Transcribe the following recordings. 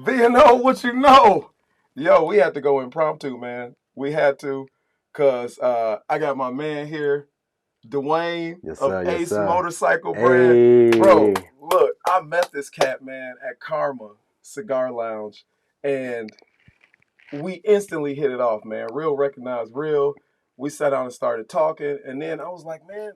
VNO, what you know? Yo, we had to go impromptu, man. We had to, cause I got my man here, Dwayne Yes, of sir. Yes, Ace sir. Motorcycle Brand. Bro, Hey. look, I met this cat, man, at Karma Cigar Lounge, and we instantly hit it off, man. Real recognized real. We sat down and started talking, and then I was like, man,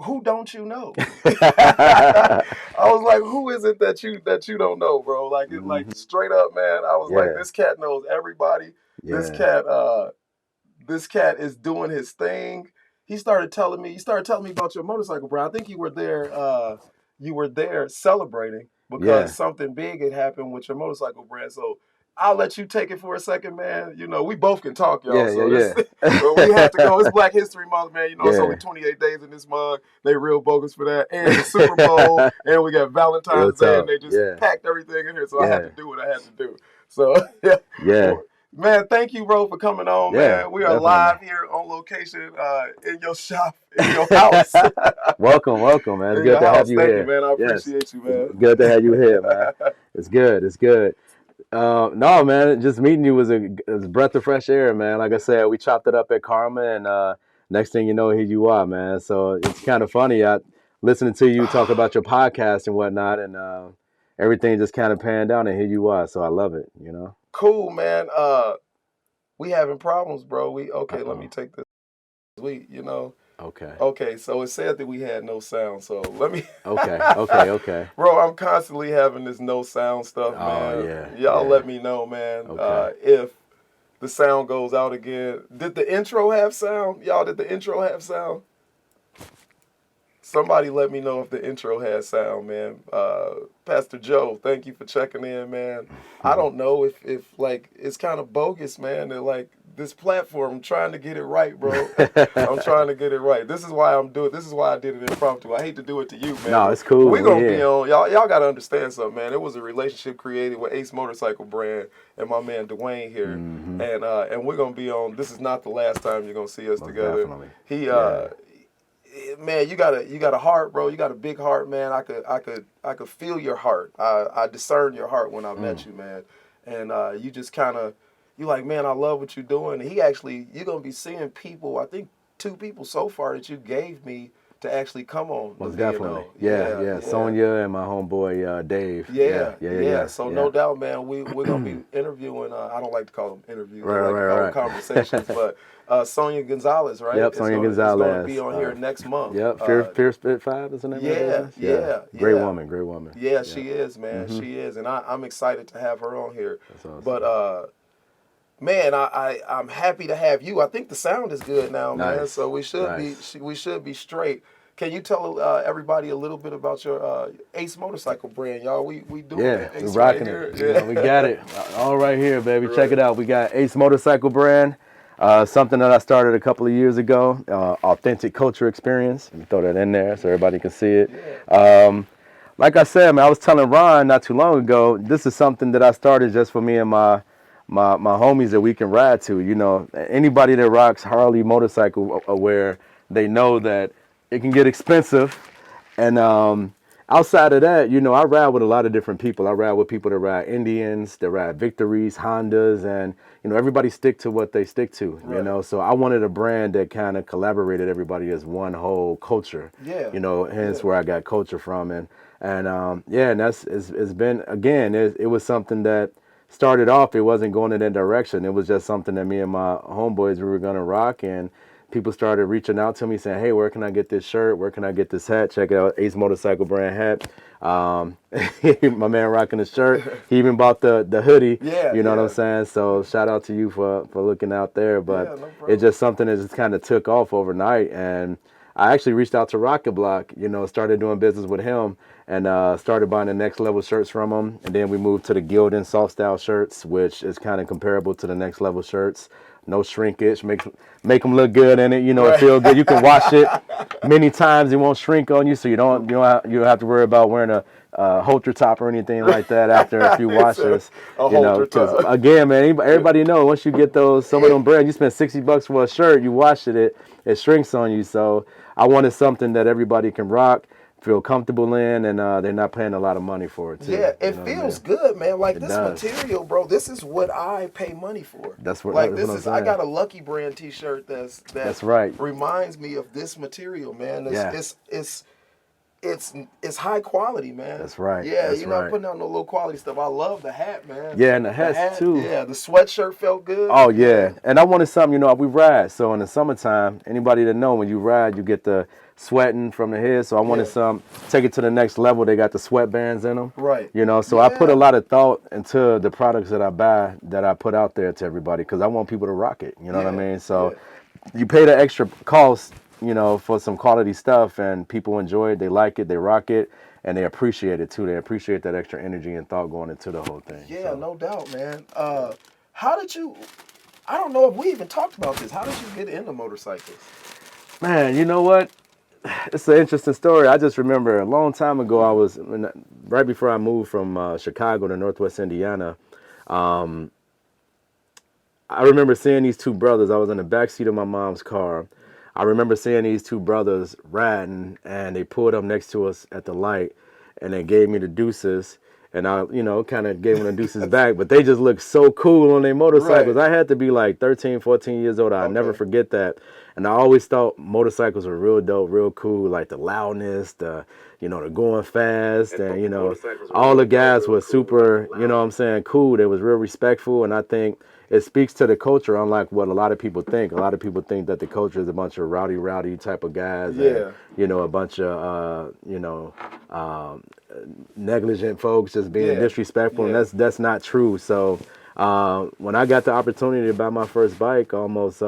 who don't you know? I was like, who is it that you don't know, bro? Like it like Mhm. straight up, man. I was like, Yeah. this cat knows everybody. This Yeah. cat this cat is doing his thing. He started telling me about your motorcycle, bro. I think you were there celebrating because Yeah. something big had happened with your motorcycle brand. So I'll let you take it for a second, man. You know, we both can talk, y'all. Yeah. So this Yeah. well, we have to Yeah. go. It's Black History Month, man. You know, it's only Yeah. 28 days in this mug. They real bogus for that. And the Super Bowl, and we got Real Valentine's Day, and talk. they just Yeah. packed everything in here. So I had to Yeah. do what I had to do. So yeah. Yeah. Well, man, thank you, bro, for coming on, Yeah. man. We are Definitely. live here on location in your shop, in your house. Welcome. Welcome, man. It's In good your to have house. you Thank you, here. man. I Yes. appreciate you, It's man. good to have you here, man. It's good. It's good. No, man, just meeting you was a breath of fresh air, man. Like I said, we chopped it up at Karma, and next thing you know, here you are, man. So it's kind of funny. I listening to you talk about your podcast and whatnot, and everything just kind of panned out, and here you are. So I love it, you know. Cool, man. We having problems, bro. We okay, let me Uh-oh. take this. We. Okay. Okay, so it said that we had no sound. So let me Okay. Okay. Okay. Bro, I'm constantly having this no sound stuff, Oh man. yeah. Y'all Yeah. let me know, man. Okay. If the sound goes out again. Did the intro have sound? Y'all, did the intro have sound? Somebody let me know if the intro has sound, man. Pastor Joe, thank you for checking in, man. I don't know if like it's kind of bogus, man. That like this platform, I'm trying to get it right, bro. I'm trying to get it right. This is why I'm doing. This is why I did it impromptu. I hate to do it to you, man, No, but it's cool. we're We gonna be here. on. Y'all gotta understand something, man. It was a relationship created with Ace Motorcycle Brand and my man Dwayne here, Hmm. and we're gonna be on. This is not the last time you're gonna see us Most together. definitely. He Yeah. man, you got a heart, bro. You got a big heart, man. I could feel your heart. I discerned your heart when I Mm. met you, man. And you just kind of you like, man, I love what you're doing. And he actually, you're gonna be seeing people. I think two people so far that you gave me to actually come on the Most definitely. VNO. Yeah, Yeah, yeah. yeah. Sonya and my homeboy Dave. Yeah, Yeah, yeah, yeah, yeah. yeah, So yeah. no doubt, man, we're gonna be interviewing. I don't like to call them interviews. I Right, like to right, call them right. conversations. But Sonia Gonzalez, right, Yep, is Sonya gonna be Gonzalez. on here next month. Yep, Fear Spit 5 is the name of the Yeah, business? Yeah. yeah, Great yeah, woman, great woman. yeah. Yeah. She is, man. Hmm. She is, and I'm excited to have her on here. That's But awesome. man, I'm happy to have you. I think the sound is good now, man. So Nice, we should be nice. we should be straight. Can you tell everybody a little bit about your Ace Motorcycle Brand, y'all? We doing Yeah, it, we're Ace right rocking it. here. You know, we got it all right here, baby. Check Right. it out. We got Ace Motorcycle Brand, something that I started a couple of years ago. Authentic culture experience. Let me throw that in there so everybody can see it. Yeah. Like I said, man, I was telling Ron not too long ago. This is something that I started just for me and my homies that we can ride to. You know, anybody that rocks Harley motorcycle aware, they know that it can get expensive, and outside of that, you know, I ride with a lot of different people. I ride with people that ride Indians, that ride Victories, Hondas, and you know, everybody stick to what they stick to. You Right. know, so I wanted a brand that kind of collaborated everybody as one whole culture. Yeah. You know, hence Yeah. where I got culture from, and yeah, and it's been again, it was something that started off. It wasn't going in that direction. It was just something that me and my homeboys we were gonna rock, and people started reaching out to me saying, "Hey, where can I get this shirt? Where can I get this hat? Check it out, Ace Motorcycle Brand hat." Um, my man rocking the shirt. He even bought the hoodie. Yeah. You know what I'm Yeah. saying? So shout out to you for looking out there. But Yeah. No it's problem. just something that just kind of took off overnight, and I actually reached out to Rocket Block. You know, started doing business with him, and started buying the next level shirts from him. And then we moved to the Gildan soft style shirts, which is kind of comparable to the next level shirts. No shrinkage, make them look good in it. You know, it Right. feel good. You can wash it many times; it won't shrink on you, so you don't have to worry about wearing a halter top or anything like that after a few It's washes. a You know, halter because top. again, man, everybody know once you get those some of them brands, you spend $60 for a shirt, you wash it, it shrinks on you. So I wanted something that everybody can rock, feel comfortable in, and they're not paying a lot of money for it too. Yeah, it You know what I feels mean? good, man. Like It this does. material, bro. This is what I pay money for. That's what Like that's what this I'm is. I saying. got a Lucky Brand T-shirt that That's right. reminds me of this material, man. Yeah. It's high quality, man. That's right. Yeah, That's you're not right. putting out no low quality stuff. I love the hat, man. Yeah, and the The hats hat, too. yeah. The sweatshirt felt good. Oh yeah, and I wanted something. You know, we ride. So in the summertime, anybody that know when you ride, you get the sweating from the head. So I wanted Yeah. some take it to the next level. They got the sweatbands in them. Right. You know, so I put a Yeah. lot of thought into the products that I buy that I put out there to everybody because I want people to rock it. You know what I Yeah. mean? So Yeah. you pay the extra cost, you know, for some quality stuff, and people enjoy it. They like it. They rock it. And they appreciate it too. They appreciate that extra energy and thought going into the whole thing. Yeah, So. no doubt, man. How did you? I don't know if we even talked about this. How did you get into motorcycles? Man, you know what? It's an interesting story. I just remember a long time ago, right before I moved from Chicago to Northwest Indiana. I remember seeing these two brothers. I was in the back seat of my mom's car. I remember seeing these two brothers riding, and they pulled up next to us at the light, and they gave me the deuces, and I, you know, kind of gave them the deuces back. But they just looked so cool on their motorcycles. Right. I had to be like 13, 14 years old. I'll never Okay. forget that. And I always thought motorcycles were real dope, real cool, like the loudness, the going fast, and all the guys were super, you know what I'm saying, cool. They was real respectful, and I think it speaks to the culture, unlike what a lot of people think. A lot of people think that the culture is a bunch of rowdy type of guys, Yeah. and a bunch of negligent folks just being Yeah. disrespectful, Yeah. and that's not true. So when I got the opportunity to buy my first bike almost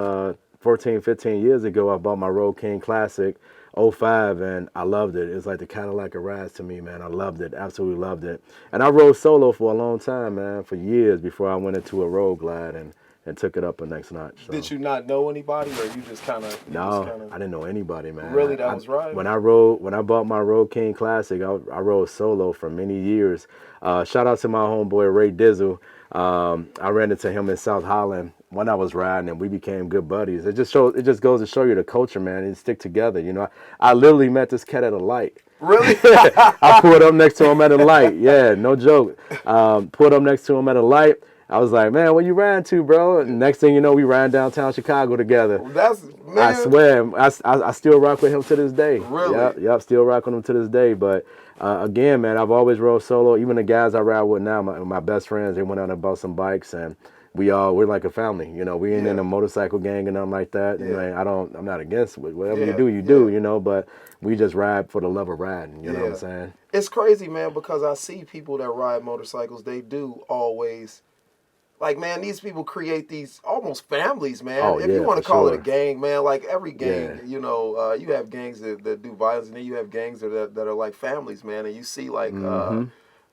14, 15 years ago, I bought my Road King Classic '05, and I loved it. It's like the Cadillac of rides to me, man. I loved it, absolutely loved it. And I rode solo for a long time, man, for years before I went into a Road Glide and took it up a next notch. So. Did you not know anybody, or you just kind of? No, I didn't know anybody, man. Really, that was right. When I bought my Road King Classic, I rode solo for many years. Shout out to my homeboy Ray Dizzle. I ran into him in South Holland when I was riding, and we became good buddies. It just goes to show you the culture, man. And stick together. You know, I literally met this cat at a light. Really? I pulled up next to him at a light. Yeah, no joke. Pulled up next to him at a light. I was like, man, where you ran to, bro? And next thing you know, we ran downtown Chicago together. That's man. I swear, I still rock with him to this day. Really? Yep, still rock with him to this day. But again, man, I've always rode solo. Even the guys I ride with now, my best friends, they went out and bought some bikes, and we're like a family. You know, we ain't in a motorcycle gang and nothing like that. Yeah. You know, I'm not against it. Whatever Yeah, you do, you know. But we just ride for the love of riding. You know what I'm saying? It's crazy, man, because I see people that ride motorcycles. They do always. Like, man, these people create these almost families, man. Oh, if yeah, you want to for call sure. it a gang, man, like every gang, Yeah. you have gangs that do violence, and then you have gangs that are like families, man. And you see like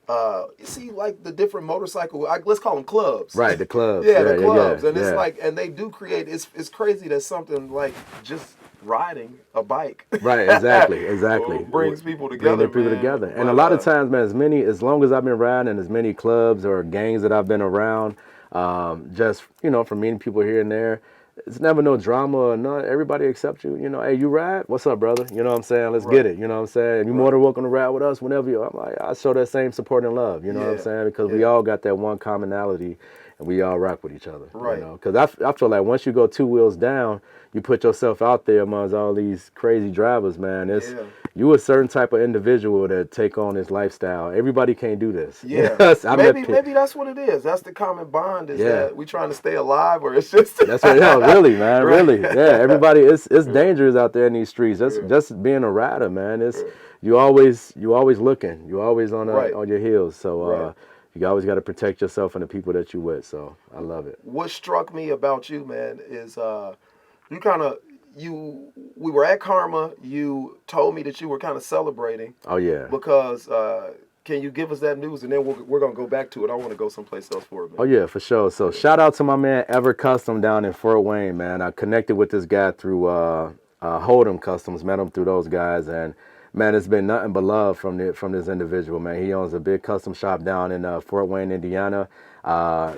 the different motorcycle, let's call them clubs. Right, the clubs. Yeah, the clubs, and it's yeah. like, and they do create. It's crazy that something like just riding a bike. Right, exactly. brings people together, Bringing people man. together. And But, a lot of times, man, as long as I've been riding, as many clubs or gangs that I've been around, just, from meeting people here and there, it's never no drama or none. Everybody accepts you. Hey, you ride? What's up, brother? You know what I'm saying? Let's get it. You know what I'm saying? You're more than welcome to ride with us whenever I'm like, I show that same support and love. You know what I'm saying? Because we all got that one commonality, and we all rock with each other. Right. Because I feel like once you go two wheels down, you put yourself out there amongst all these crazy drivers, man. You a certain type of individual that take on this lifestyle. Everybody can't do this. Yeah, maybe that's what it is. That's the common bond. Is that we trying to stay alive, or it's just that's what. No, really, man, Right. really. Yeah, everybody. It's dangerous out there in these streets. Just being a rider, man. You always looking. You always on your heels. So you always got to protect yourself and the people that you with. So I love it. What struck me about you, man, is we were at Karma. You told me that you were kind of celebrating. Oh yeah. Because can you give us that news, and then we're gonna go back to it. I want to go someplace else for it, man. Oh yeah, for sure. So shout out to my man Ever Custom down in Fort Wayne, man. I connected with this guy through Hold'em Customs. Met him through those guys, and Man, it's been nothing but love from this individual, man. He owns a big custom shop down in Fort Wayne, Indiana.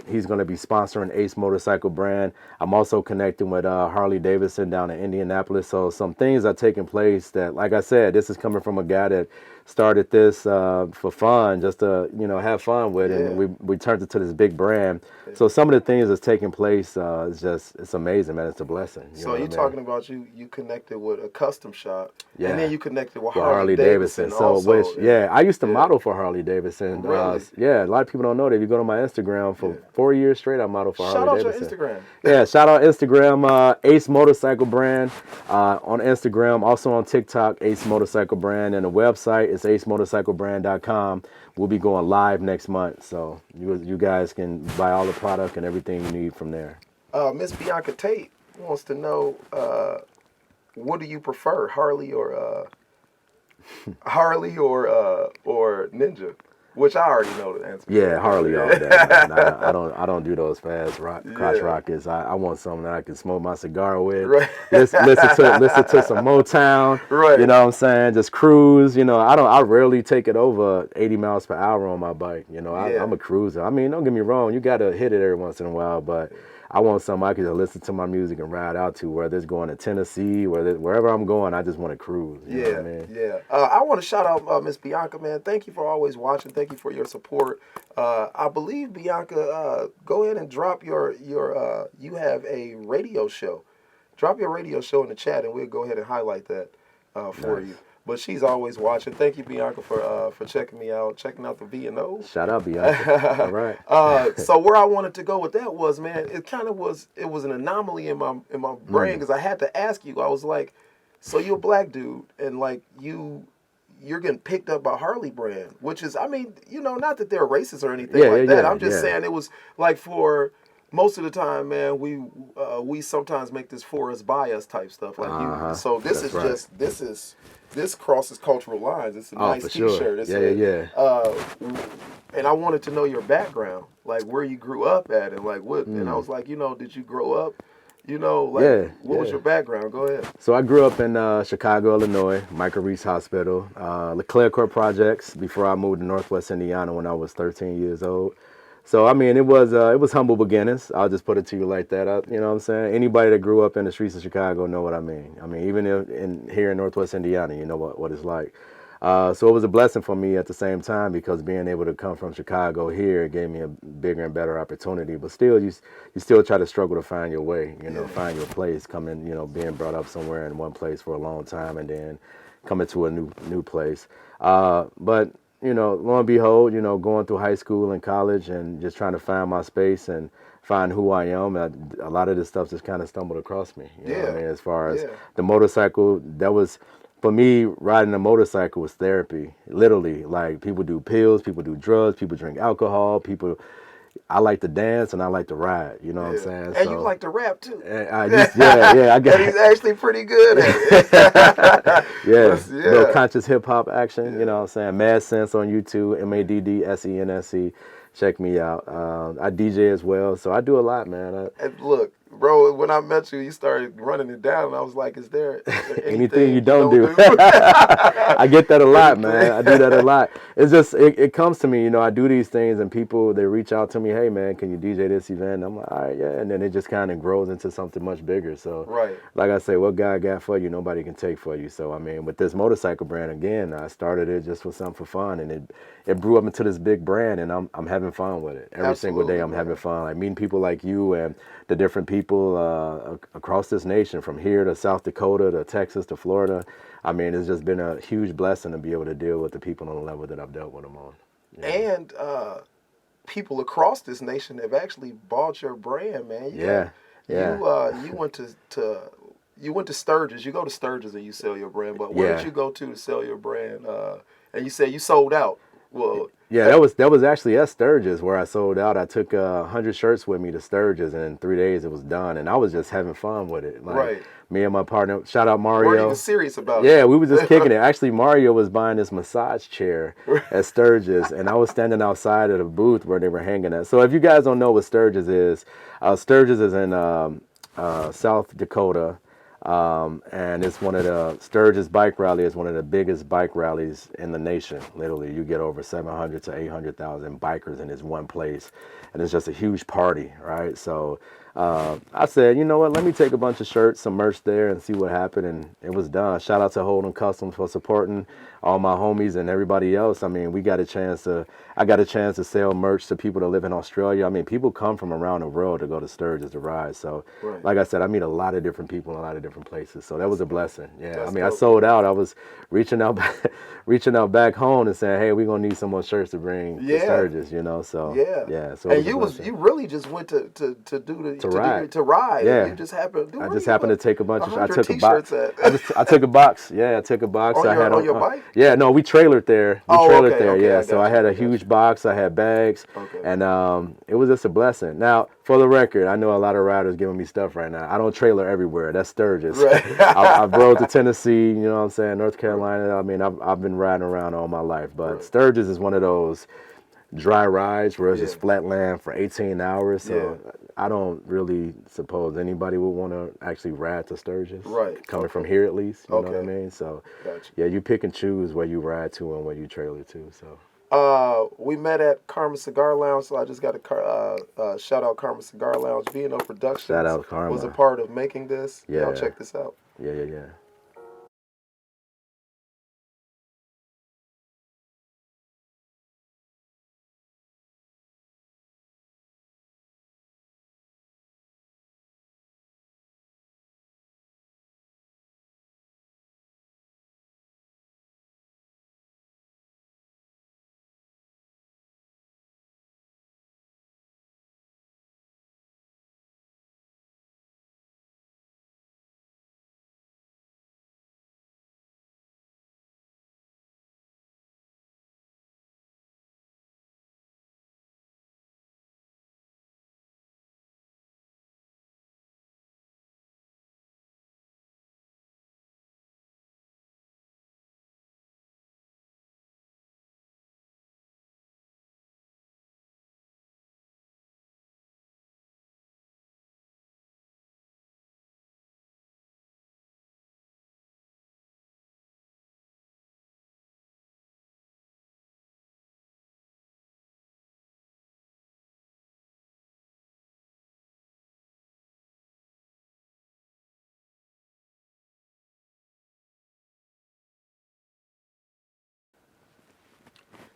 He's going to be sponsoring Ace Motorcycle brand. I'm also connecting with Harley Davidson down in Indianapolis. So some things are taking place that, like I said, this is coming from a guy that started this for fun, just to have fun with, and we turned it to this big brand. So some of the things that's taking place it's amazing, man. It's a blessing. So you're talking about you connected with a custom shop, yeah, and then you connected with Harley Davidson. So also. I used to model for Harley Davidson. Really? A lot of people don't know that. If you go to my Instagram for 4 years straight, I modeled for Harley Davidson. Shout out your Instagram. Yeah, shout out Instagram, Ace Motorcycle brand on Instagram, also on TikTok, Ace Motorcycle brand, and the website is acemotorcyclebrand.com. We'll be going live next month, so you guys can buy all the product and everything you need from there. Miss Bianca Tate wants to know, what do you prefer, Harley or Ninja? Which I already know the answer. Yeah, Harley all day. Man. I don't do those fast crotch rockets. I want something that I can smoke my cigar with. Right. Listen to some Motown. Right. You know what I'm saying? Just cruise. I rarely take it over 80 miles per hour on my bike. I'm a cruiser. I mean, don't get me wrong. You gotta hit it every once in a while, but I want something I can just listen to my music and ride out to, whether it's going to Tennessee, wherever I'm going, I just want to cruise. You know what I mean? I want to shout out Miss Bianca, man. Thank you for always watching. Thank you for your support. I believe, Bianca, go ahead and drop your you have a radio show. Drop your radio show in the chat, and we'll go ahead and highlight that for you. But she's always watching. Thank you, Bianca, for checking me out, checking out the V&O. Shout out, Bianca. All right. So where I wanted to go with that was, man, it was an anomaly in my brain, because I had to ask you. I was like, so you're a black dude, and like you're getting picked up by Harley brand, which is, I mean, not that they're racist or anything like that. I'm just saying it was like, for most of the time, man, we sometimes make this for us, by us type stuff. Like so this is right. This crosses cultural lines. It's a nice T-shirt. Sure. And I wanted to know your background, like where you grew up at, and like what. And I was like, did you grow up? What was your background? Go ahead. So I grew up in Chicago, Illinois, Michael Reese Hospital, LeClaire Court Projects, before I moved to Northwest Indiana when I was 13 years old. So, I mean, it was humble beginnings. I'll just put it to you like that. You know what I'm saying? Anybody that grew up in the streets of Chicago know what I mean. I mean, even here in Northwest Indiana, you know what it's like. So it was a blessing for me at the same time, because being able to come from Chicago here gave me a bigger and better opportunity. But still, you still try to struggle to find your way, find your place, being brought up somewhere in one place for a long time and then coming to a new place. But lo and behold, going through high school and college and just trying to find my space and find who I am. A lot of this stuff just kind of stumbled across me. You know what I mean? As far as the motorcycle, that was, for me, riding a motorcycle was therapy. Literally, like, people do pills, people do drugs, people drink alcohol, I like to dance and I like to ride. You know what I'm saying? And you like to rap too. I got. And he's actually pretty good at it. Little conscious hip hop action. You know what I'm saying? Mad Sense on YouTube, MADDSENSE. Check me out. I DJ as well, so I do a lot, man. And look, bro, when I met you, you started running it down, and I was like, is there anything you don't do? I get that a lot, man. I do that a lot. It's just, it comes to me, I do these things, and people, they reach out to me, hey, man, can you DJ this event? I'm like, all right, yeah. And then it just kind of grows into something much bigger. So, like I say, what God got for you, nobody can take for you. So, I mean, with this motorcycle brand, again, I started it just for something for fun, and it grew up into this big brand, and I'm having fun with it. Every single day I'm having fun. Like, meeting people like you and the different people across this nation, from here to South Dakota to Texas to Florida. I mean, it's just been a huge blessing to be able to deal with the people on the level that I've dealt with them on. And people across this nation have actually bought your brand, man. You went to Sturgis. You go to Sturgis and you sell your brand. But where did you go to sell your brand? And you said you sold out. Well, that was actually at Sturgis where I sold out. I took 100 shirts with me to Sturgis, and in 3 days it was done. And I was just having fun with it. Like, me and my partner, shout out Mario. Weren't even serious about it. Yeah, we were just kicking it. Actually, Mario was buying this massage chair at Sturgis, and I was standing outside of the booth where they were hanging at. So if you guys don't know what Sturgis is in South Dakota. And it's one of the Sturgis Bike Rally is one of the biggest bike rallies in the nation. Literally, you get over 700 to 800,000 bikers in this one place, and it's just a huge party, right? So I said, you know what? Let me take a bunch of shirts, some merch there, and see what happened. And it was done. Shout out to Holden Customs for supporting all my homies and everybody else. I mean, I got a chance to sell merch to people that live in Australia. I mean, people come from around the world to go to Sturgis to ride. So, Right. like I said, I meet a lot of different people in a lot of different places. So that was a blessing. Yeah. That's I mean, I dope. sold out. I was reaching out, reaching out back home and saying, hey, we're gonna need some more shirts to bring to Yeah. Sturgis. You know. So Yeah. yeah. So it And was a blessing. you really just went to ride. ride. Yeah. And you just happened to I just happened to take a bunch of. I 100 took a box. t-shirts I took a box. Yeah, I took a box. on I had your bike? Yeah, no, we trailered there. We Oh, trailered okay, there. okay, Yeah, I so got I you, had I a got huge box. I had bags, Okay. and it was just a blessing. Now, for the record, I know a lot of riders giving me stuff right now. I don't trailer everywhere. That's Sturgis. Right. I've rode to Tennessee. You know what I'm saying? North Carolina. I mean, I've been riding around all my life, but Right. Sturgis is one of those dry rides where it's Yeah. just flat land for 18 hours. So Yeah. I don't really suppose anybody would want to actually ride to Sturgis. Right. Coming Okay. from here at least. You know what I Okay. mean? So Gotcha. yeah, you pick and choose where you ride to and where you trailer to. So We met at Karma Cigar Lounge, so I just got to shout out Karma Cigar Lounge. B&O Productions shout out was a Karma. part of making this. Y'all Yeah. check this out. Yeah.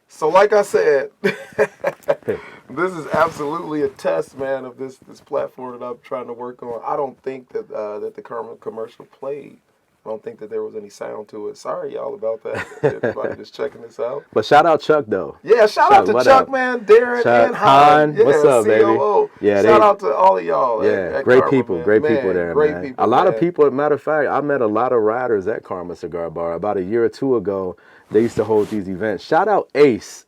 So, like I said, this is absolutely a test, man, of this platform that I'm trying to work on. I don't think that the Karma commercial played. I don't think that there was any sound to it. Sorry, y'all, about that. Everybody just checking this out. But shout out Chuck though. Yeah, shout out to what Chuck, up? man, Darren, Chuck, and Han. Han, what's Yeah, up, baby? COO. Yeah, shout out to all of y'all yeah, at great Karma, people, man. great people Man, there, great man. people, A lot of man. people. Matter of fact, I met a lot of riders at Karma Cigar Bar about a year or two ago. They used to hold these events. Shout out Ace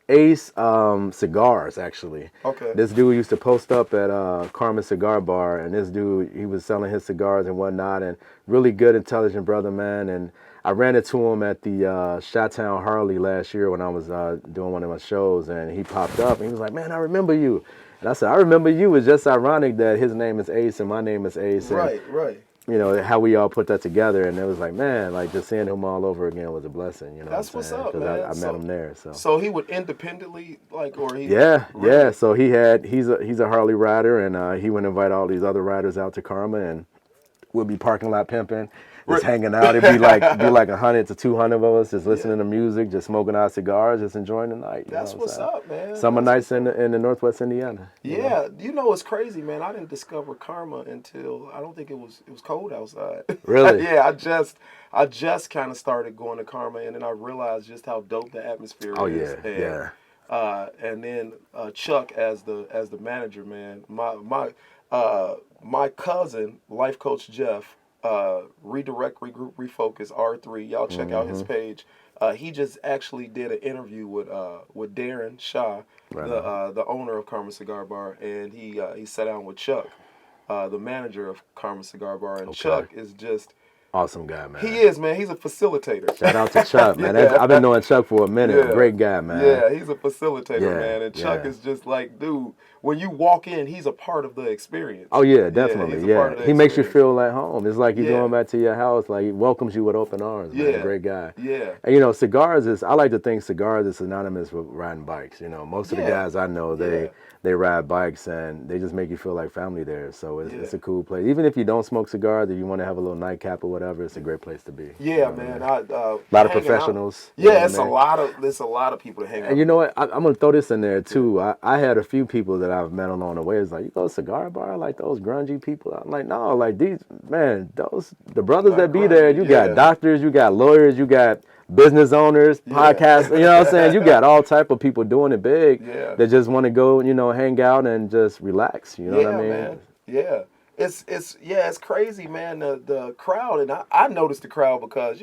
Cigars, actually. Okay. This dude used to post up at Karma Cigar Bar, and this dude, he was selling his cigars and whatnot, and really good, intelligent brother, man. And I ran into him at the Chi-Town Harley last year when I was doing one of my shows, and he popped up, and he was like, man, I remember you. And I said, I remember you. It's just ironic that his name is Ace and my name is Ace. And, Right. you know, how we all put that together. And it was like, man, like just seeing him all over again was a blessing. You know That's what I'm what's saying? up, Because man. I met him there. So So he would independently, like, or he. yeah. Really? So he's a Harley rider, and he would invite all these other riders out to Karma, and we'll be parking lot pimping, just hanging out. It'd be like 100 to 200 of us, just listening to music, just smoking our cigars, just enjoying the night. You That's know what what's I'm saying? up, man. Summer That's nights in the Northwest Indiana. Yeah, you know it's crazy, man. I didn't discover Karma until I don't think it was cold outside. Really? Yeah, I just kind of started going to Karma, and then I realized just how dope the atmosphere Oh is. yeah, yeah. And then Chuck as the manager, man. My cousin, life coach Jeff, redirect, regroup, refocus R3. Y'all check out his page. He just actually did an interview with Darren Shaw, Right the owner of Karma Cigar Bar, and he sat down with Chuck, the manager of Karma Cigar Bar, and Okay. Chuck is just Awesome guy, man. He is, man. He's a facilitator. Shout out to Chuck, man. Yeah. I've been knowing Chuck for a minute. Yeah. Great guy, man. Yeah, he's a facilitator, Yeah, man. And Chuck yeah. is just like, dude, when you walk in, he's a part of the experience. Oh yeah, definitely. he's a Yeah, part of the he makes you experience. feel at home. It's like you're going back to your house. Like he welcomes you with open arms. Man. Yeah. Great guy. Yeah. And you know, cigars is. I like to think cigars is synonymous with riding bikes. You know, most of the Yeah. guys I know, they ride bikes and they just make you feel like family there. So it's a cool place. Even if you don't smoke cigars, if you want to have a little nightcap or whatever, it's a great place to be. Yeah, You know man. what I mean? A A lot of professionals. you know Yeah, what it's I mean? a lot of people to hang out. And you know what? I'm gonna throw this in there too. I had a few people that I've met along the way. It's like, you go to a cigar bar, like those grungy people. I'm like, no, like these man, the brothers Like that be grungy, there. You yeah. got doctors, you got lawyers, you got business owners, podcasts. You know what I'm saying? You got all type of people doing it big Yeah. that just want to go, hang out and just relax. You know what I mean? Man. Yeah. It's crazy, man. The crowd, and I noticed the crowd because,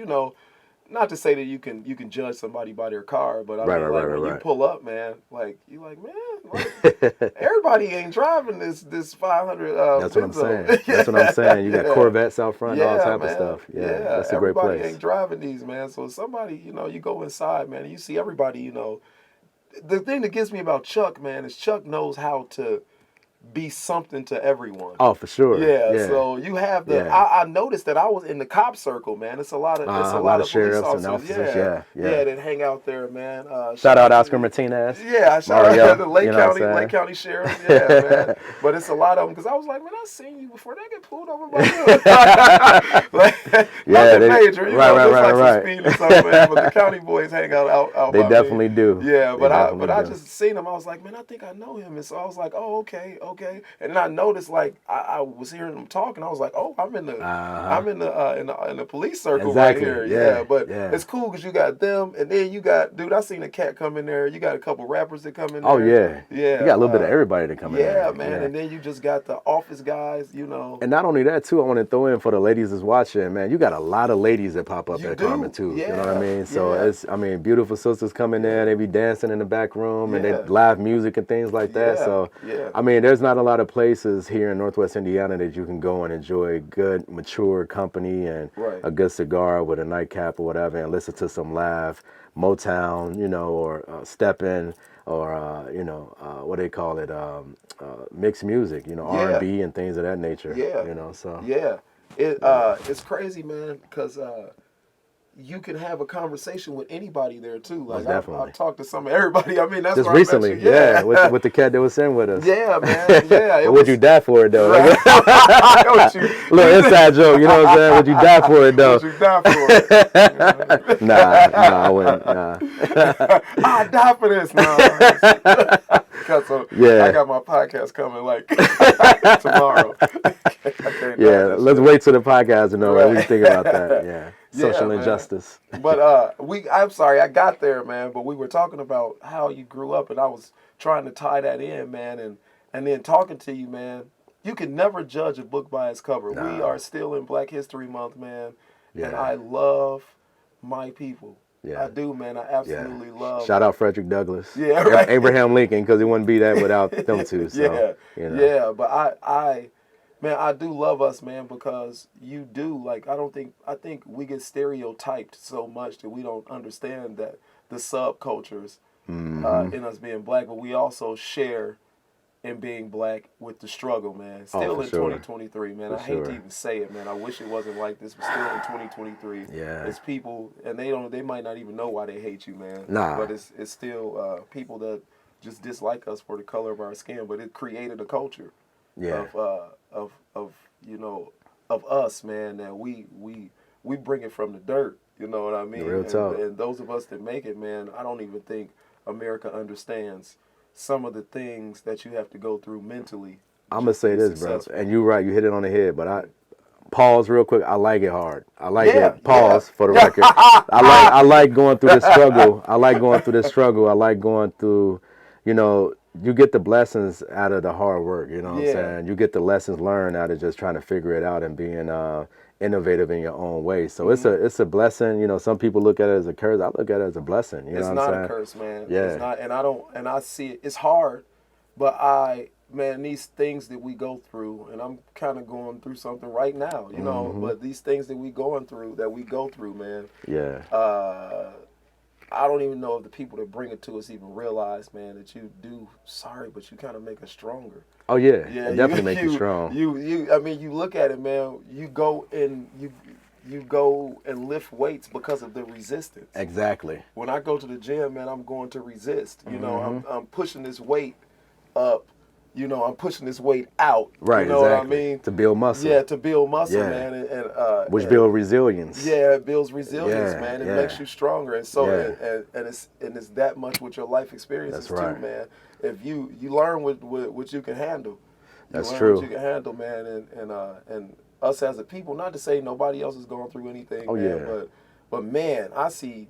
not to say that you can judge somebody by their car, but I mean, like when you pull up, man, like you like, man, like, everybody ain't driving this 500. That's what I'm Benzo. saying. That's what I'm saying. You got Corvettes out front, all type man. of stuff. Yeah, that's a great everybody place. ain't driving these, man. So somebody, you go inside, man, and you see everybody. The thing that gets me about Chuck, man, is Chuck knows how to be something to everyone. Oh, for sure. Yeah. So you have the. Yeah. I noticed that I was in the cop circle, man. It's a lot of a lot of police sheriffs and officers. officers. Yeah, that hang out there, man. Shout out Oscar Martinez. Yeah, shout Mario, out to Lake you know what I'm County, saying? Lake County Sheriff. Yeah, man. But it's a lot of them because I was like, man, I seen you before. They get pulled over by you. Like, nothing major, right. some speed or something, man. But the county boys hang out They by definitely me. do. Yeah, but I do. just seen him. I was like, man, I think I know him. And so I was like, oh, okay. And then I noticed, like, I was hearing them talking. I was like, oh, I'm in the police circle Exactly. right here. But Yeah. it's cool because you got them, and then you got, dude, I seen a cat come in there. You got a couple rappers that come in there. Oh yeah. Yeah. You got a little bit of everybody to come in there. Yeah, man. And then you just got the office guys, And not only that too, I want to throw in for the ladies that's watching, man. You got a lot of ladies that pop up at Carmen too. Yeah. You know what I mean? So Yeah. beautiful sisters come in there. They be dancing in the back room and they Yeah. live music and things like that. Yeah. So Yeah. there's not a lot of places here in Northwest Indiana that you can go and enjoy good, mature company and Right. a good cigar with a nightcap or whatever, and listen to some live Motown, or step-in, or what they call it, mixed music, R&B and things of that nature. Yeah. So Yeah. It's crazy, man, because you can have a conversation with anybody there too. Like definitely. I've talked to everybody. I mean, that's just where I met recently, you. Yeah. with the cat that was in with us. Yeah, man. Yeah. Would you die for it though? Right. Little inside joke, you know what I'm saying? Would you die for it though? Would you die for it? Nah, I wouldn't. Nah. I'd die for this. No. So I got my podcast coming like tomorrow. Let's wait till the podcast to know what we think about that. Yeah. Social man. injustice. But I'm sorry, I got there, man. But we were talking about how you grew up, and I was trying to tie that in, man. And then talking to you, man. You can never judge a book by its cover. Nah. We are still in Black History Month, man. Yeah. And I love my people. Yeah. I do, man. I absolutely love. Shout out Frederick Douglass. Yeah, right. Abraham Lincoln, because he wouldn't be that without them two. So, Yeah, but man, I do love us, man, because you do, like, I think we get stereotyped so much that we don't understand that the subcultures in us being black, but we also share in being black with the struggle, man. Still in 2023, man. I hate to even say it, man. I wish it wasn't like this, but still in 2023. Yeah. It's people, and they might not even know why they hate you, man. Nah. But it's still people that just dislike us for the color of our skin, but it created a culture. Yeah. Of us, man, that we bring it from the dirt, you know what I mean? Real talk. And those of us that make it, man, I don't even think America understands some of the things that you have to go through mentally. I'm gonna say this, bro, and you're right, you hit it on the head, but pause real quick. I like it hard. I like it. Pause for the record. I like going through this struggle. I like going through, you get the blessings out of the hard work, you know what I'm saying? You get the lessons learned out of just trying to figure it out and being innovative in your own way. So it's a blessing. Some people look at it as a curse. I look at it as a blessing. You know what I'm saying? It's not a curse, man. Yeah. It's not, and I see it. It's hard, but I man, these things that we go through, and I'm kind of going through something right now, you know, but these things that we go through, man, Yeah. uh, I don't even know if the people that bring it to us even realize, man, that you do sorry, but you kind of make us stronger. Oh yeah, Yeah, it definitely make you strong. I mean, you look at it, man. You go and lift weights because of the resistance. Exactly. When I go to the gym, man, I'm going to resist. You know, I'm pushing this weight up. You know, I'm pushing this weight out. Right. You know Exactly. what I mean? To build muscle. Yeah, to build muscle, Yeah. man, Which build resilience. yeah, it builds resilience, Yeah, man. It yeah. makes you stronger, and so Yeah. and it's that much with your life experiences That's right. too, man. If you learn what you can handle, That's learn true. what you can handle, man, and us as a people. Not to say nobody else is going through anything, Oh, man, yeah. but man, I see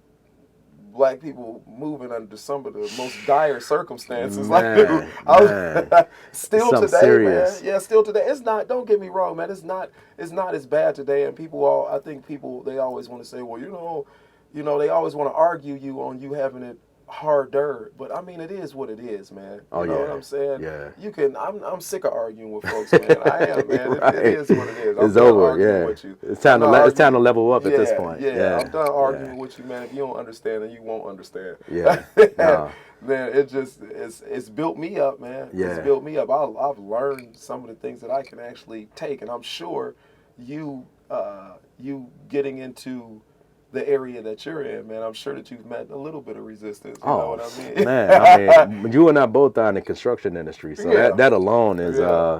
black people moving under some of the most dire circumstances. Man, Like, still something today, serious. man. Yeah, still today. It's not. Don't get me wrong, man. It's not as bad today. And I think people, they always want to say, well, they always want to argue you on you having it harder. But I mean, it is what it is, man. Oh, You know yeah. what I'm saying? Yeah. You can. I'm sick of arguing with folks, man. I am, man. Right. It is what it is. I'm It's done over. arguing Yeah. with you. It's time to it's time to level up at this point. Yeah, I'm done Yeah. arguing with you, man. If you don't understand, then you won't understand. Yeah. No. Man, it's built me up, man. Yeah. It's built me up. I've learned some of the things that I can actually take, and I'm sure you getting into the area that you're in, man, I'm sure that you've met a little bit of resistance. You know what I mean? Man, I mean, you and I both are in the construction industry, so Yeah. that alone is Yeah.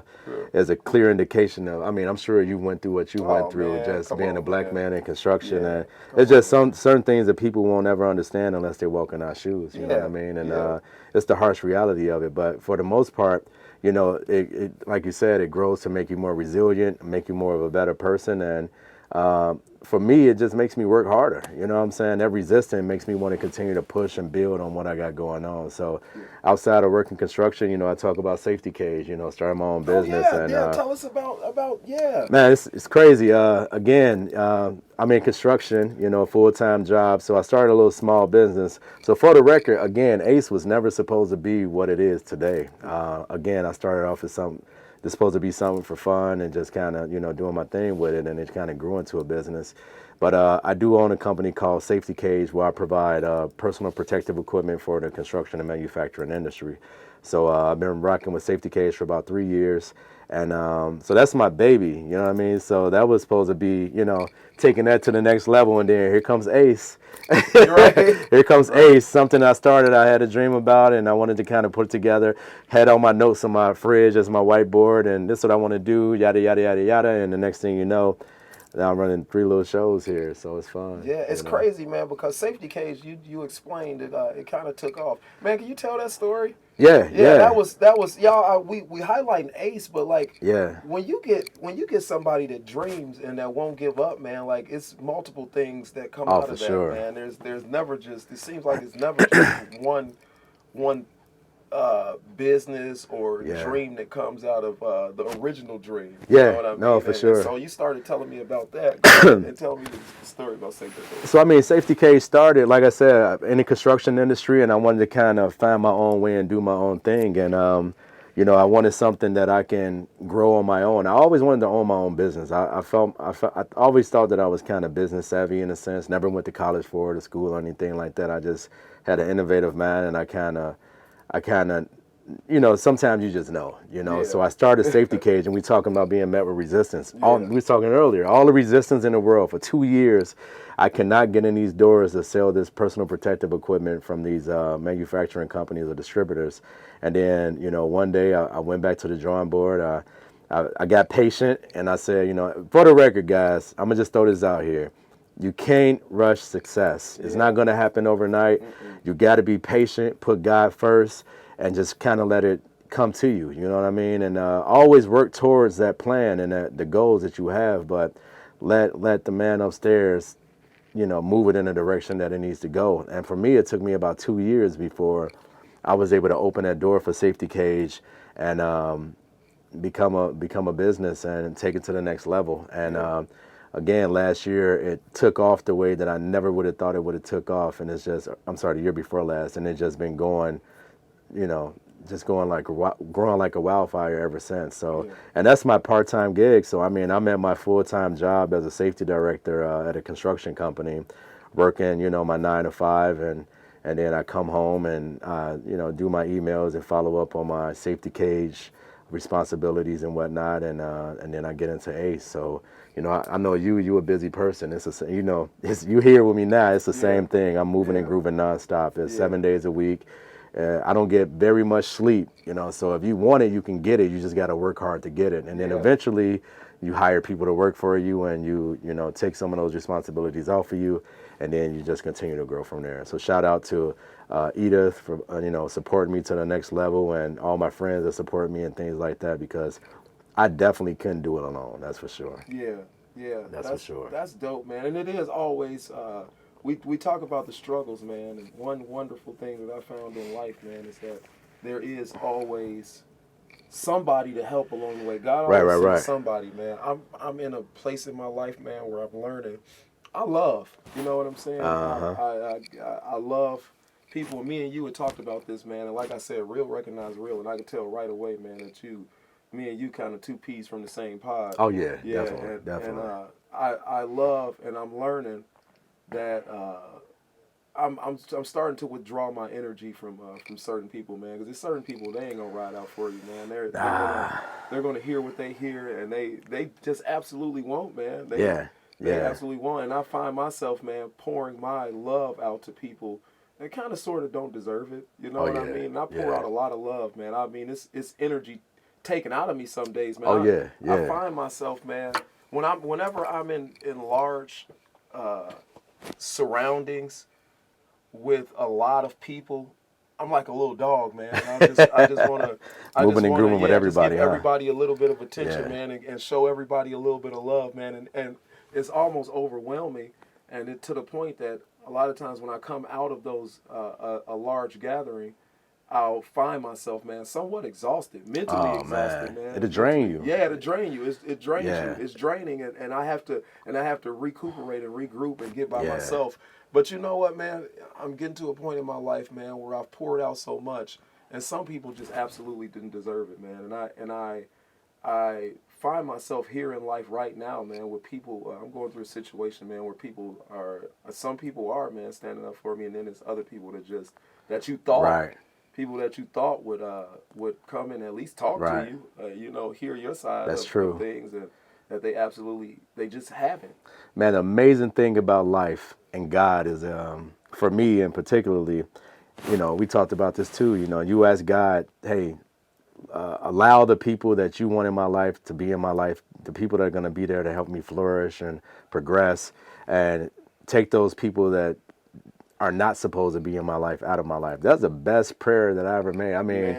is a clear indication of. I mean, I'm sure you went through what you went through, Man, just come being on, a black man in construction, Yeah, and come it's just on, certain things that people won't ever understand unless they walk in our shoes. You know what I Yeah, mean? And yeah. it's the harsh reality of it. But for the most part, you know, it like you said, it grows to make you more resilient, make you more of a better person, and for me, it just makes me work harder. You know what I'm saying? That resistance makes me want to continue to push and build on what I got going on. So outside of working construction, you know, I talk about safety cage, you know, starting my own business. Oh, And yeah. Tell us about yeah. man, it's crazy. Again, I'm in construction, you know, a full-time job. So I started a little small business. So for the record, again, Ace was never supposed to be what it is today. Again, I started off as something. It's supposed to be something for fun and just kind of, you know, doing my thing with it, and it kind of grew into a business. But I do own a company called Safety Cage, where I provide personal protective equipment for the construction and manufacturing industry. So I've been rocking with Safety Cage for about 3 years, and so that's my baby, you know what I mean? So that was supposed to be, you know, taking that to the next level, and then here comes Ace. Right. Here comes Ace, something I started, I had a dream about, and I wanted to kind of put it together. Had all my notes on my fridge as my whiteboard, and this is what I want to do, yada, yada, yada, yada. And the next thing you know, now I'm running 3 little shows here, so it's fun. Yeah, it's you know? crazy, man, because Safety Cage, you explained it, it kind of took off. Man, can you tell that story? Yeah. That was y'all. We highlighting Ace, but like, Yeah. when you get somebody that dreams and that won't give up, man, like, it's multiple things that come out for of that, sure. man. There's never just, it seems like it's never just one business or dream that comes out of the original dream. You know what I mean? No, for sure. So you started telling me about that. Go ahead and tell me the story about Safety Cage. So I mean, Safety Cage started, like I said, in the construction industry, and I wanted to kind of find my own way and do my own thing. And you know, I wanted something that I can grow on my own. I always wanted to own my own business. I always thought that I was kind of business savvy in a sense. Never went to college for it, or school or anything like that. I just had an innovative mind, and I kind of, you know, sometimes you just know, you know. Yeah. So I started Safety Cage, and we talking about being met with resistance. We were talking earlier, all the resistance in the world. For 2 years, I cannot get in these doors to sell this personal protective equipment from these manufacturing companies or distributors. And then, you know, one day I went back to the drawing board. I got patient, and I said, you know, for the record, guys, I'm gonna just throw this out here. You can't rush success. It's not going to happen overnight. You got to be patient, put God first, and just kind of let it come to you. You know what I mean? And always work towards that plan and the goals that you have, but let the man upstairs, you know, move it in the direction that it needs to go. And for me, it took me about 2 years before I was able to open that door for Safety Cage and become a business and take it to the next level. And again, last year it took off the way that I never would have thought it would have took off, and it's just, I'm sorry, the year before last, and it's just been going, you know, just growing like a wildfire ever since. So, Yeah. and that's my part-time gig. So, I mean, I'm at my full-time job as a safety director at a construction company, working, my 9 to 5, and then I come home and do my emails and follow up on my safety cage responsibilities and whatnot, and then I get into ACE. So, I know you a busy person. You here with me now. It's the Yeah. same thing. I'm moving and Yeah. grooving nonstop. It's Yeah. 7 days a week. I don't get very much sleep, so if you want it, you can get it. You just got to work hard to get it. And then Yeah. eventually you hire people to work for you, and you take some of those responsibilities off of you, and then you just continue to grow from there. So shout out to Edith for, supporting me to the next level, and all my friends that support me and things like that, because I definitely couldn't do it alone. That's for sure. Yeah, yeah, That's for sure. That's dope, man. And it is always we talk about the struggles, man. And one wonderful thing that I found in life, man, is that there is always somebody to help along the way. God always sends somebody, man. I'm in a place in my life, man, where I'm learning. I love, you know what I'm saying? I love people. Me and you had talked about this, man. And like I said, real recognize real, and I could tell right away, man, that me and you kind of two peas from the same pod. Oh yeah, Yeah, definitely. and I love, and I'm learning that I'm starting to withdraw my energy from certain people, man, because there's certain people, they ain't gonna ride out for you, man. They're gonna hear what they hear, and they just absolutely won't, man. They absolutely won't, and I find myself, man, pouring my love out to people that kind of sort of don't deserve it. You know what I mean? And I pour out a lot of love, man. I mean, it's energy taken out of me some days, man. I find myself, man, whenever I'm in large surroundings with a lot of people, I'm like a little dog, man. I just want to moving and grooving with everybody, just give everybody a little bit of attention, man, and show everybody a little bit of love, man. And it's almost overwhelming, and to the point that a lot of times when I come out of those a large gathering, I'll find myself, man, somewhat exhausted, mentally exhausted, man. It'll drain you. Yeah, it'll drain you. It drains you. It's draining, and I have to recuperate and regroup and get by myself. But you know what, man? I'm getting to a point in my life, man, where I've poured out so much, and some people just absolutely didn't deserve it, man. And I find myself here in life right now, man, with people. I'm going through a situation, man, where some people are, man, standing up for me, and then there's other people that you thought. People that you thought would come and at least talk to you, hear your side of things, and that they just haven't. Man, the amazing thing about life and God is, for me in particularly, we talked about this too. You ask God, hey, allow the people that you want in my life to be in my life, the people that are going to be there to help me flourish and progress, and take those people that are not supposed to be in my life out of my life. That's the best prayer that I ever made. I mean,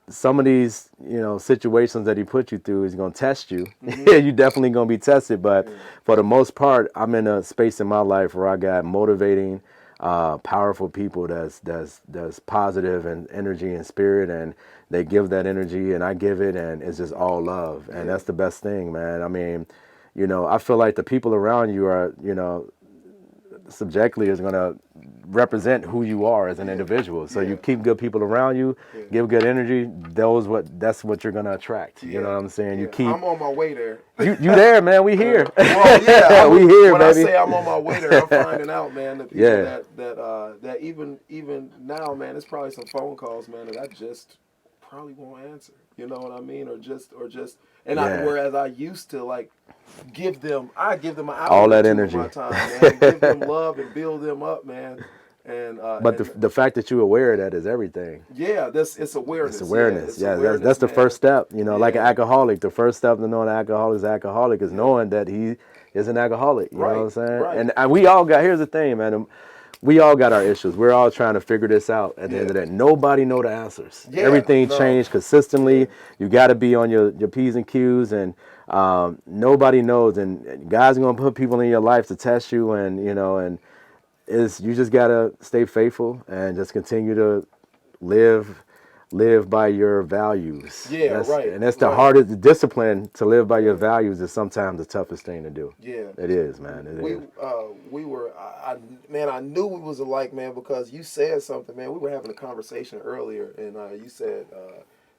some of these, situations that he put you through is going to test you. You're definitely going to be tested. But for the most part, I'm in a space in my life where I got motivating, powerful people that's positive and energy and spirit, and they give that energy and I give it, and it's just all love. And that's the best thing, man. I mean, I feel like the people around you are, subjectively is going to represent who you are as an individual. So you keep good people around you, give good energy. That's what you're going to attract. You know what I'm saying? I'm on my way there. You there, man? We here. Well, we here, when baby. I say I'm on my way there, I'm finding out, man, the people that even now, man, it's probably some phone calls, man, that I just probably won't answer. You know what I mean? Or just whereas I used to like give them an hour all that or two energy, of my time, man, give them love and build them up, man. And but the fact that you're aware of that is everything. Yeah, it's awareness. It's awareness. That's the first step. Like an alcoholic, the first step to knowing an alcoholic is knowing that he is an alcoholic. You know what I'm saying? Right. And we all got. Here's the thing, man. We all got our issues. We're all trying to figure this out. At the end of that, nobody know the answers. Everything changed consistently. You got to be on your P's and Q's, and nobody knows. And God's gonna put people in your life to test you, and you just gotta stay faithful and just continue to live live by your values. Yeah, right. And that's the Right. hardest. The discipline to live by your values is sometimes the toughest thing to do. Yeah. It is, man. It We is. we were man, I knew we was alike, man, because you said something, man. We were having a conversation earlier, and you said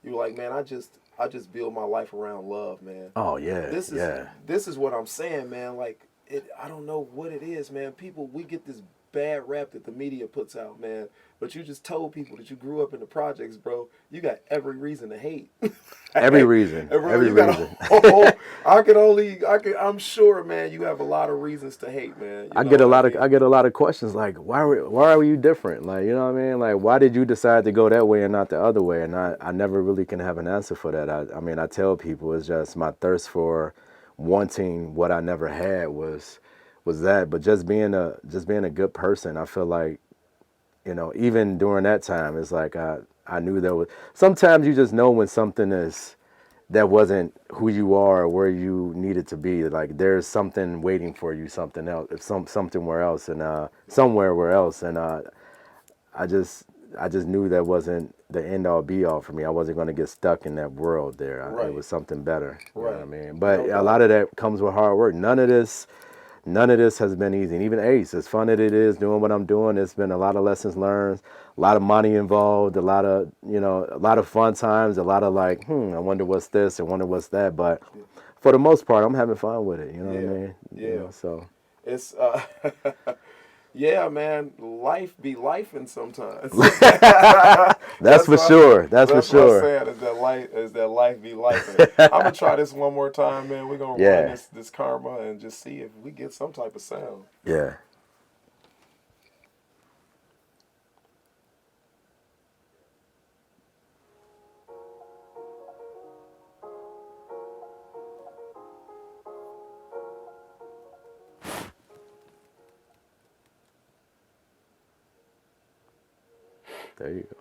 you were like, man, I just build my life around love, man. Oh yeah, This is yeah. this is what I'm saying, man. Like I don't know what it is, man. People, we get this bad rap that the media puts out, man. But you just told people that you grew up in the projects, bro. You got every reason to hate. Every reason. And bro, Every you got reason. I'm sure, man, you have a lot of reasons to hate, man. You I know get a what I lot of mean? I get a lot of questions like why are you different? Like, you know what I mean? Like, why did you decide to go that way and not the other way? And I never really can have an answer for that. I mean, I tell people it's just my thirst for wanting what I never had was that. But just being a good person, I feel like, you know, even during that time, it's like I knew there was sometimes you just know when something is that wasn't who you are or where you needed to be. Like there's something waiting for you, something else, if somewhere else, and somewhere where else. And I just I just knew that wasn't the end all be all for me. I wasn't going to get stuck in that world there. It Right. was something better. You know what I Right. mean? But No a doubt. lot of that comes with hard work. None of this has been easy. And even Ace, as fun as it is doing what I'm doing, it's been a lot of lessons learned, a lot of money involved, a lot of, you know, a lot of fun times, a lot of like, I wonder what's this, I wonder what's that. But for the most part, I'm having fun with it. You know what I Yeah. mean? Yeah. You know, so It's yeah, man. Life be lifing sometimes. that's for why, sure. That's for That's what I'm sure. saying. Is that life be lifing? I'm gonna try this one more time, man. We're gonna run Yeah. this karma and just see if we get some type of sound. Yeah. There you go.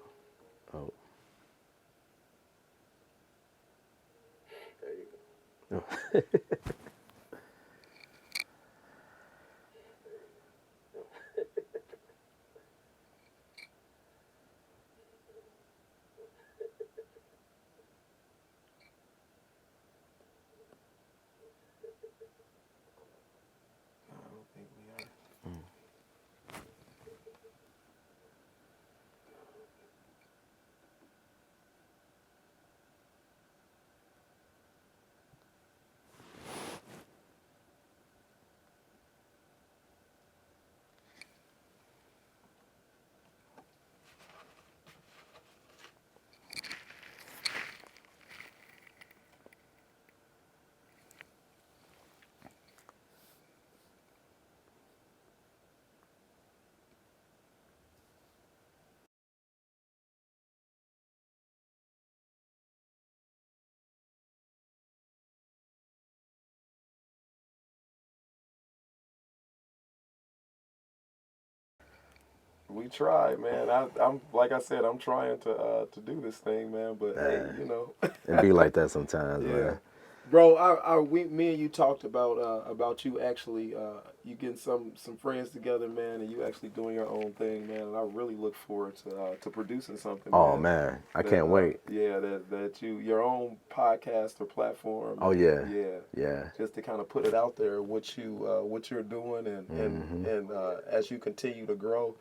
Oh. There you go. I don't think we are. We tried, man. I'm like I said, I'm trying to do this thing, man. But hey, Man. you know, It be like that sometimes, yeah, man. bro. Me and you talked about you actually you getting some friends together, man, and you actually doing your own thing, man. And I really look forward to producing something, Oh man. man, I That, can't wait. yeah, that your own podcast or platform. Oh and, yeah, yeah. yeah. Just to kind of put it out there, what you're doing, and as you continue to grow.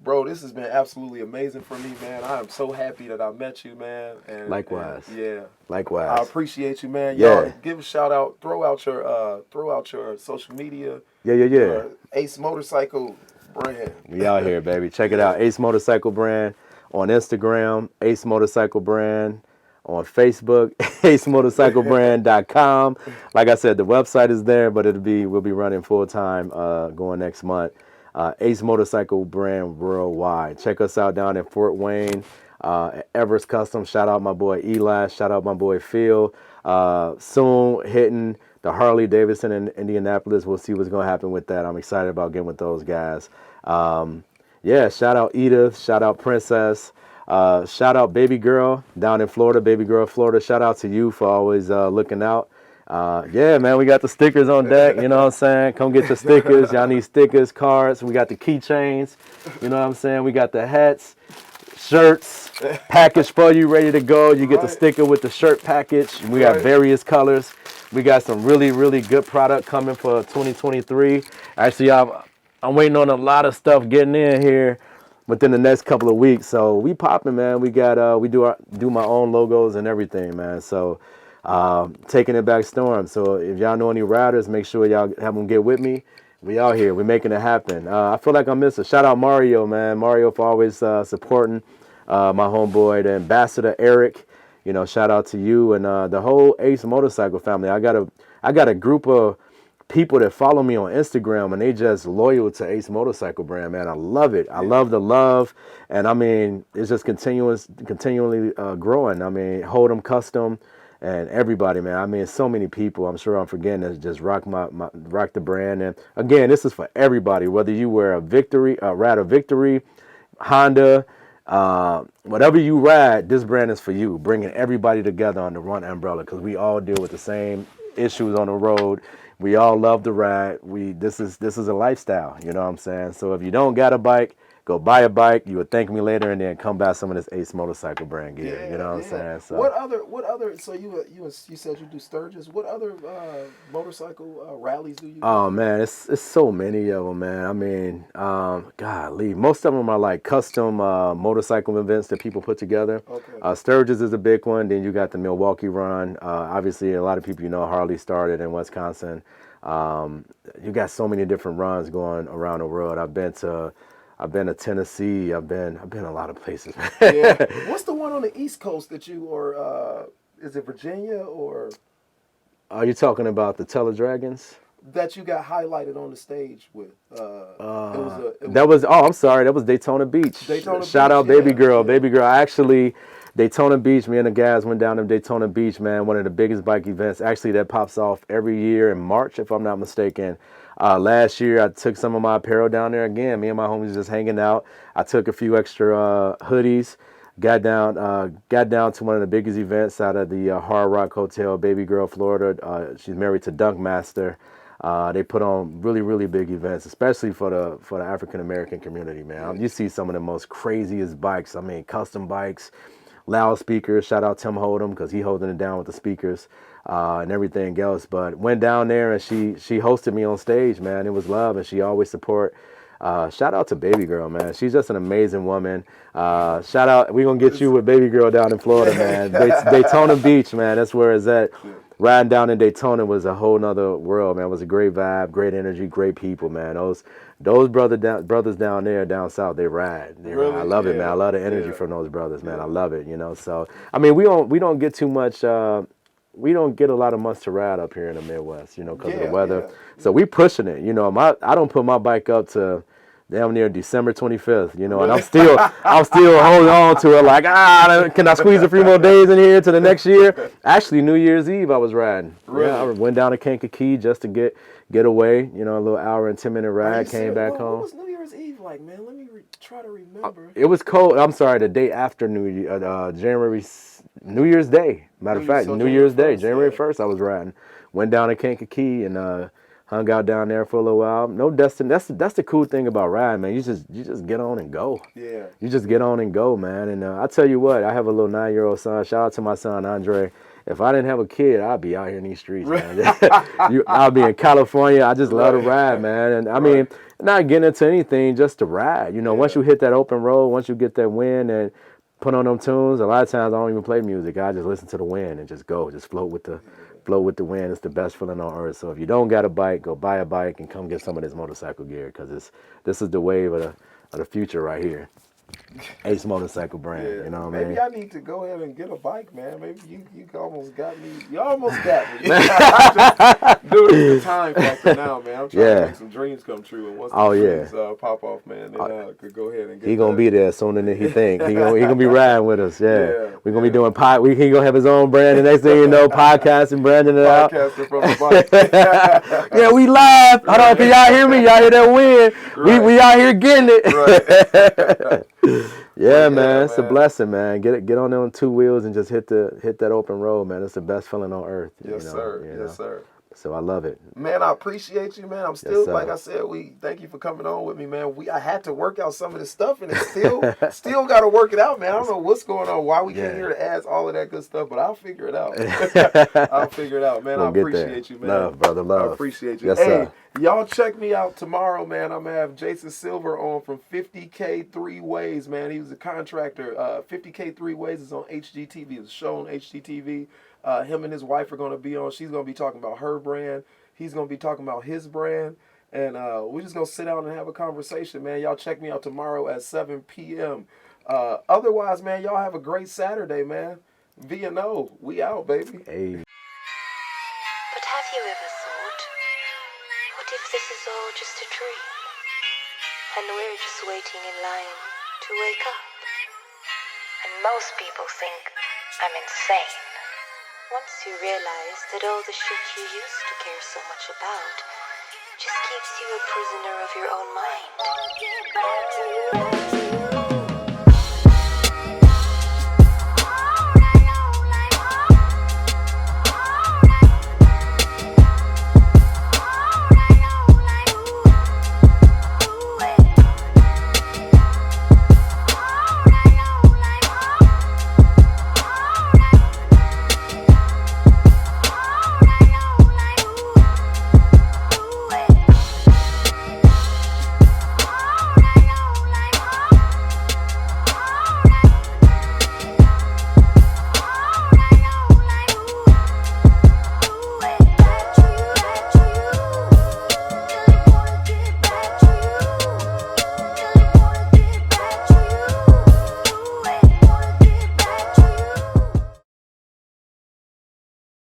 Bro, this has been absolutely amazing for me, man. I am so happy that I met you, man. Likewise. And yeah, I Likewise. appreciate you, man. Yeah. Y'all give a shout out, throw out your social media, Yeah, yeah, yeah. Ace Motorcycle brand. We out here, baby. Check it out. Ace Motorcycle Brand on Instagram, Ace Motorcycle Brand on Facebook, acemotorcyclebrand.com. Like I said, the website is there, but we'll be running full time going next month. Ace Motorcycle Brand worldwide. Check us out down in Fort Wayne, at Everest Custom. Shout out my boy Eli. Shout out my boy Phil. Soon hitting the Harley Davidson in Indianapolis. We'll see what's going to happen with that. I'm excited about getting with those guys. Yeah, shout out Edith. Shout out Princess. Shout out Baby Girl down in Florida. Baby Girl, Florida. Shout out to you for always looking out. Yeah, man, we got the stickers on deck. You know what I'm saying? Come get your stickers. Y'all need stickers, cards. We got the keychains. You know what I'm saying? We got the hats. shirts package for you, ready to go. You get the Right. sticker with the shirt package. We got Right. various colors. We got some really, really good product coming for 2023. Actually, I'm waiting on a lot of stuff getting in here within the next couple of weeks. So we popping, man. We got we do my own logos and everything, man. So taking it back storm. So if y'all know any riders, make sure y'all have them get with me. We out here. We're making it happen. I feel like I missed a shout out Mario, man. Mario for always supporting my homeboy, the ambassador Eric. You know, shout out to you and the whole Ace Motorcycle family. I got a group of people that follow me on Instagram and they just loyal to Ace Motorcycle brand, man. I love it. I love the love, and I mean it's just continually growing. I mean, Hold'em Custom and everybody, man. I mean, so many people. I'm sure I'm forgetting that just rock rock the brand. And again, this is for everybody. Whether you wear a ride a Victory, Honda, whatever you ride, this brand is for you. Bringing everybody together under one umbrella because we all deal with the same issues on the road. We all love to ride. This is a lifestyle. You know what I'm saying? So if you don't got a bike, go buy a bike. You would thank me later, and then come buy some of this Ace Motorcycle brand gear. Yeah, You know what I'm yeah. saying? So What other? So you said you do Sturgis. What other motorcycle rallies do you? oh do? man, it's so many of them, man. I mean, golly, most of them are like custom motorcycle events that people put together. Okay. Sturgis is a big one. Then you got the Milwaukee Run. Obviously, a lot of people Harley started in Wisconsin. You got so many different runs going around the world. I've been to Tennessee. I've been a lot of places. Yeah. What's the one on the East Coast that you or is it Virginia or Are you talking about the Teledragons? that you got highlighted on the stage with? I'm sorry, that was Daytona Beach. Daytona Shout Beach, out Baby yeah, Girl. yeah. Baby Girl. Actually, Daytona Beach, me and the guys went down to Daytona Beach, man. One of the biggest bike events. Actually, that pops off every year in March, if I'm not mistaken. Last year, I took some of my apparel down there again. Me and my homies just hanging out. I took a few extra hoodies. Got down to one of the biggest events out of the Hard Rock Hotel, Baby Girl, Florida. She's married to Dunkmaster. They put on really, really big events, especially for the African American community, man. You see some of the most craziest bikes. I mean, custom bikes, loudspeakers. Shout out Tim Hold'em because he holding it down with the speakers and everything else. But went down there and she hosted me on stage, man. It was love, and she always support. Shout out to Baby Girl, man. She's just an amazing woman. Shout out. We're going to get you with Baby Girl down in Florida, man. Daytona Beach, man. That's where it's at. Riding down in Daytona was a whole nother world, man. It was a great vibe, great energy, great people, man. Those brothers down there, down south, they ride. Really? I love it, man. I love the energy from those brothers, man. I love it, So, I mean, we don't get too much. We don't get a lot of months to ride up here in the Midwest, because of the weather. Yeah. So we pushing it. I don't put my bike up to damn near December 25th, and I'm still holding on to it like, can I squeeze a few more days in here to the next year? Actually, New Year's Eve I was riding. Really? Yeah, I went down to Kankakee just to get away, a little hour and 10-minute ride, came back home. What was New Year's Eve like, man? Let me try to remember. It was cold. I'm sorry, the day after New Year's Day. Matter of fact, New Year's Day, January 1st, I was riding. Went down to Kankakee and hung out down there for a little while. No destination. That's the cool thing about riding, man. You just get on and go. Yeah. You just get on and go, man. And I tell you what, I have a little 9-year-old son. Shout out to my son Andre. If I didn't have a kid, I'd be out here in these streets, man. I'll be in California. I just love to ride, man. And I mean, not getting into anything, just to ride. Once you hit that open road, once you get that wind and put on them tunes, a lot of times I don't even play music. I just listen to the wind and just go, just float with the wind. It's the best feeling on earth. So if you don't got a bike, go buy a bike and come get some of this motorcycle gear because this is the wave of the future right here. Ace Motorcycle brand, you know what I mean? Maybe I need to go ahead and get a bike, man. Maybe you almost got me. You almost got me. Dude, it's the time factor now, man. I'm trying to make some dreams come true. And once the dreams pop off, man, then I could go ahead and get He gonna be there sooner than he think. He gonna be riding with us. Yeah. We're gonna be doing he gonna have his own brand. The next thing you know, podcasting, branding it out. Podcasting from the bike. Yeah, we live. Hold on, can y'all hear me? Y'all hear that wind? Right. We out here getting it. Right. Yeah, man, it's a blessing, man. Get on them two wheels and just hit that open road, man. It's the best feeling on earth. Yes, sir. Yes, sir. So I love it. Man, I appreciate you, man. I'm Yes, still, sir. like I said, we thank you for coming on with me, man. I had to work out some of this stuff, and it's still got to work it out, man. I don't know what's going on, why we can't Yeah. hear the ads, all of that good stuff, but I'll figure it out. I'll figure it out, man. I We'll get there. appreciate you, man. Love, brother, love. I appreciate you. Yes, Hey, sir. y'all check me out tomorrow, man. I'm gonna have Jason Silver on from 50K 3 Ways, man. He was a contractor. 50K 3 Ways is on HGTV. It's a show on HGTV. Him and his wife are gonna be on. She's gonna be talking about her brand. He's going to be talking about his brand, and we're just going to sit down and have a conversation, man. Y'all check me out tomorrow at 7 p.m. Otherwise, man, y'all have a great Saturday, man. V&O, we out, baby. Hey. But have you ever thought, what if this is all just a dream, and we're just waiting in line to wake up? And most people think I'm insane. Once you realize that all the shit you used to care so much about just keeps you a prisoner of your own mind.